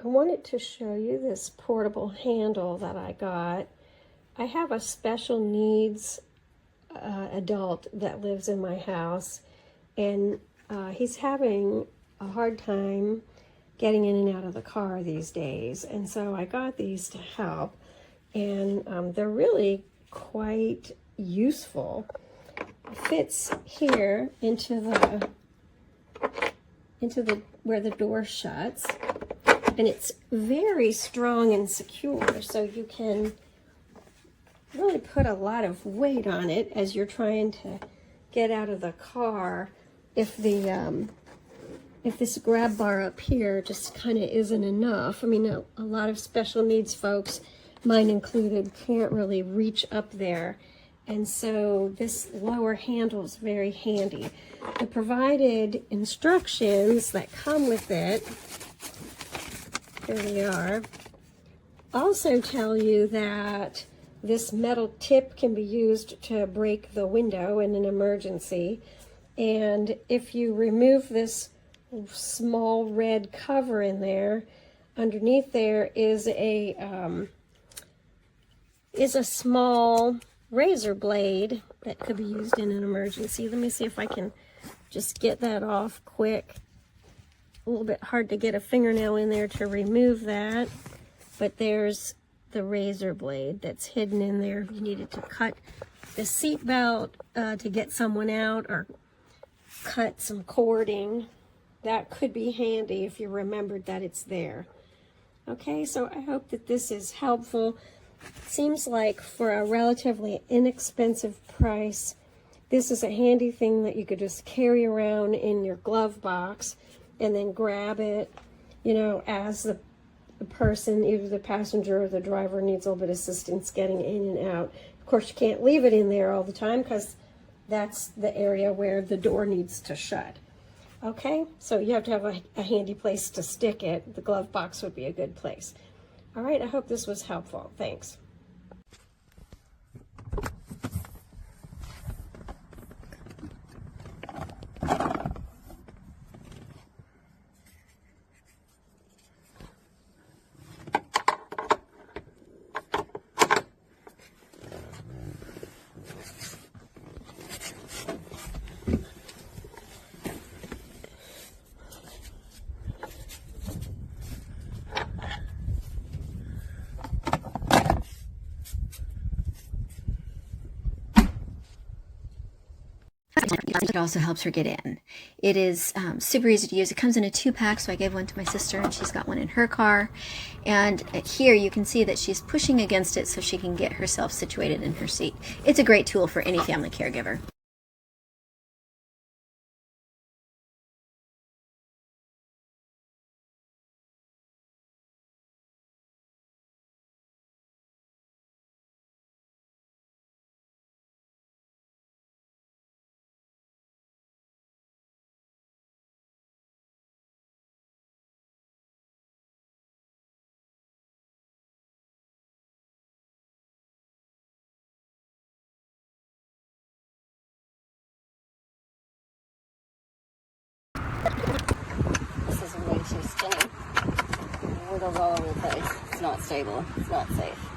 I wanted to show you this portable handle that I got. I have a special needs adult that lives in my house, and he's having a hard time getting in and out of the car these days, and so I got these to help, and they're really quite useful. It fits here into the where the door shuts, and it's very strong and secure, so you can really put a lot of weight on it as you're trying to get out of the car. If this grab bar up here just kind of isn't enough. I mean, a lot of special needs folks, mine included, can't really reach up there, and so this lower handle is very handy. The provided instructions that come with it, here they are, also tell you that this metal tip can be used to break the window in an emergency, and if you remove this small red cover in there, underneath there is a small razor blade that could be used in an emergency. Let me see if I can just get that off quick. A little bit hard to get a fingernail in there to remove that, but there's the razor blade that's hidden in there if you needed to cut the seat belt to get someone out, or cut some cording. That could be handy if you remembered that it's there. Okay, so I hope that this is helpful. Seems like for a relatively inexpensive price, this is a handy thing that you could just carry around in your glove box and then grab it, you know, as the person, either the passenger or the driver, needs a little bit of assistance getting in and out. Of course, you can't leave it in there all the time because that's the area where the door needs to shut. Okay, so you have to have a handy place to stick it. The glove box would be a good place. All right, I hope this was helpful. Thanks. It also helps her get in. It is super easy to use. It comes in a 2-pack, so I gave one to my sister, and she's got one in her car. And here you can see that she's pushing against it so she can get herself situated in her seat. It's a great tool for any family caregiver. This is way too skinny. It wiggles all over the place. It's not stable. It's not safe.